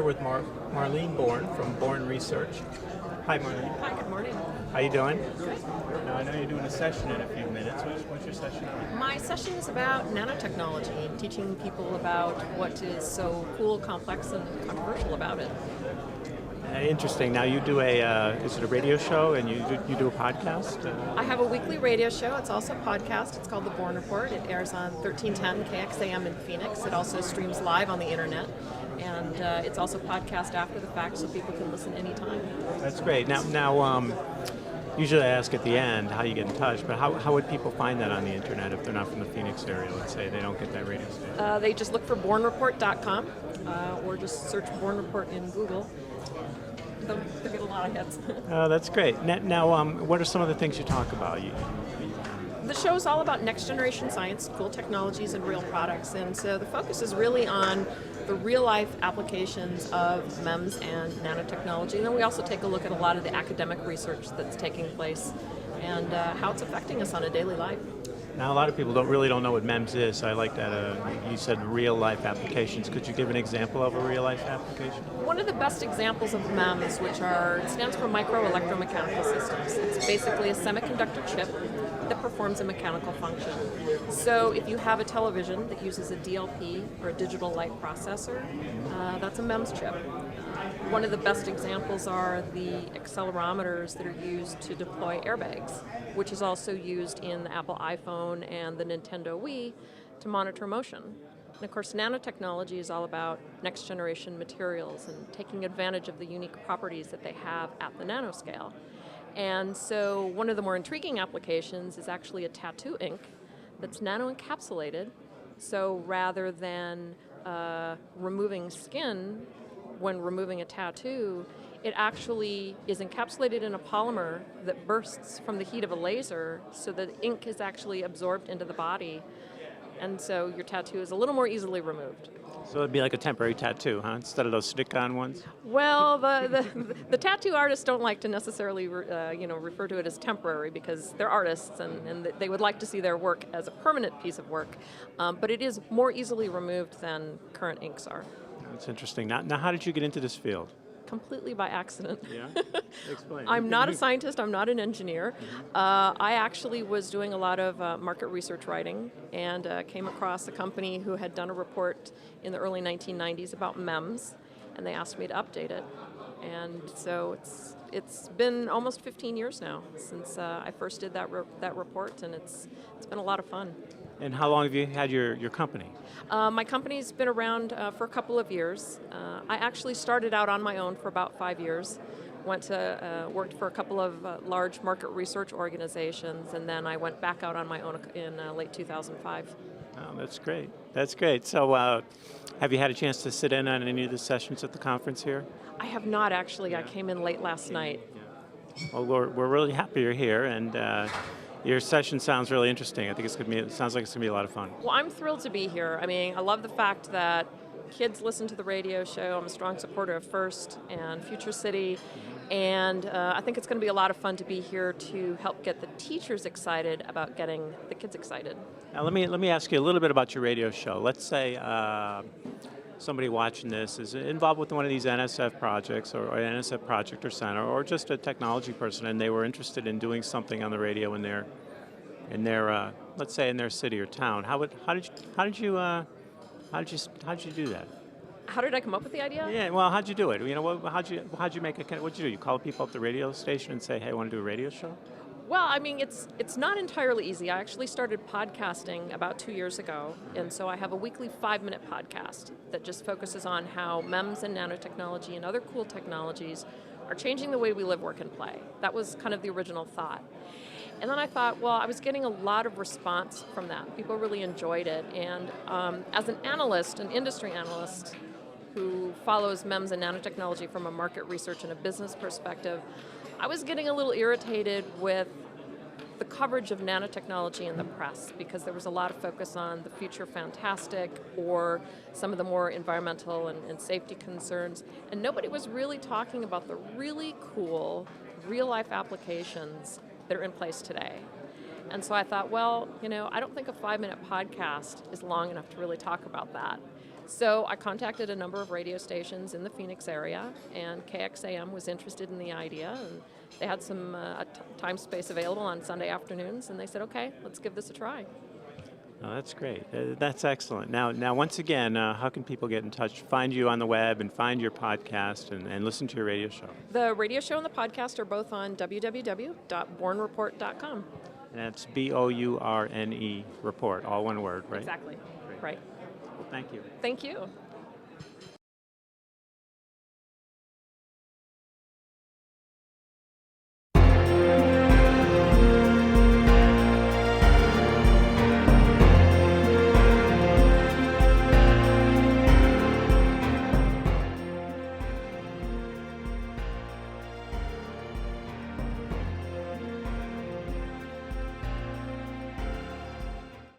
with Marlene Bourne from Bourne Research. Hi, Marlene. Hi, good morning. How you doing? Good. Now, I know you're doing a session in a few minutes. What's your session on? My session is about nanotechnology, teaching people about what is so cool, complex, and controversial about it. Interesting. Now, you do is it a radio show and you do a podcast? I have a weekly radio show. It's also a podcast. It's called The Bourne Report. It airs on 1310 KXAM in Phoenix. It also streams live on the internet. And it's also podcast after the fact, so people can listen anytime. That's great. Now, usually I ask at the end how you get in touch, but how would people find that on the internet if they're not from the Phoenix area? Let's say they don't get that radio station. They just look for bournereport.com or just search Bourne Report in Google. They'll get a lot of hits. Oh, that's great. Now, what are some of the things you talk about? The show's all about next generation science, cool technologies, and real products. And so the focus is really on the real life applications of MEMS and nanotechnology. And then we also take a look at a lot of the academic research that's taking place and how it's affecting us on a daily life. Now, a lot of people don't know what MEMS is, so I like that you said real-life applications. Could you give an example of a real-life application? One of the best examples of MEMS, it stands for micro electromechanical systems. It's basically a semiconductor chip that performs a mechanical function. So if you have a television that uses a DLP, or a digital light processor, that's a MEMS chip. One of the best examples are the accelerometers that are used to deploy airbags, which is also used in the Apple iPhone and the Nintendo Wii to monitor motion. And of course, nanotechnology is all about next generation materials and taking advantage of the unique properties that they have at the nanoscale. And so one of the more intriguing applications is actually a tattoo ink that's nano-encapsulated. So rather than removing skin when removing a tattoo, it actually is encapsulated in a polymer that bursts from the heat of a laser, so that ink is actually absorbed into the body, and so your tattoo is a little more easily removed. So it'd be like a temporary tattoo, huh? Instead of those stick-on ones? Well, the tattoo artists don't like to necessarily refer to it as temporary, because they're artists and they would like to see their work as a permanent piece of work, but it is more easily removed than current inks are. That's interesting. Now, how did you get into this field? Completely by accident. Yeah? Explain. I'm not a scientist, I'm not an engineer. I actually was doing a lot of market research writing and came across a company who had done a report in the early 1990s about MEMS, and they asked me to update it. And so it's been almost 15 years now since I first did that report, and it's been a lot of fun. And how long have you had your company? My company's been around for a couple of years. I actually started out on my own for about 5 years. Worked for a couple of large market research organizations, and then I went back out on my own in late 2005. Oh, that's great. That's great. So have you had a chance to sit in on any of the sessions at the conference here? I have not, actually. Yeah. I came in late last night. Yeah. Well, we're really happy you're here, and your session sounds really interesting. I think it sounds like it's going to be a lot of fun. Well, I'm thrilled to be here. I mean, I love the fact that kids listen to the radio show. I'm a strong supporter of FIRST and Future City, and I think it's going to be a lot of fun to be here to help get the teachers excited about getting the kids excited. Now, let me ask you a little bit about your radio show. Let's say somebody watching this is involved with one of these NSF projects, or an NSF project or center, or just a technology person, and they were interested in doing something on the radio in their let's say in their city or town. How did you do that? How did I come up with the idea? Yeah, well, how'd you do it? You know, how'd you make it? What'd you do? You call people up the radio station and say, "Hey, I want to do a radio show"? Well, I mean, it's not entirely easy. I actually started podcasting about 2 years ago, and so I have a weekly 5-minute podcast that just focuses on how MEMS and nanotechnology and other cool technologies are changing the way we live, work, and play. That was kind of the original thought. And then I thought, well, I was getting a lot of response from that. People really enjoyed it, and as an analyst, an industry analyst who follows MEMS and nanotechnology from a market research and a business perspective, I was getting a little irritated with the coverage of nanotechnology in the press, because there was a lot of focus on the future fantastic or some of the more environmental and safety concerns, and nobody was really talking about the really cool real-life applications that are in place today. And so I thought, well, I don't think a 5-minute podcast is long enough to really talk about that. So I contacted a number of radio stations in the Phoenix area, and KXAM was interested in the idea, and they had some time space available on Sunday afternoons, and they said, okay, let's give this a try. Oh, that's great. That's excellent. Now, once again, how can people get in touch, find you on the web, and find your podcast, and listen to your radio show? The radio show and the podcast are both on www.bournereport.com. And that's Bourne report, all one word, right? Exactly. Great. Right. Well, thank you. Thank you.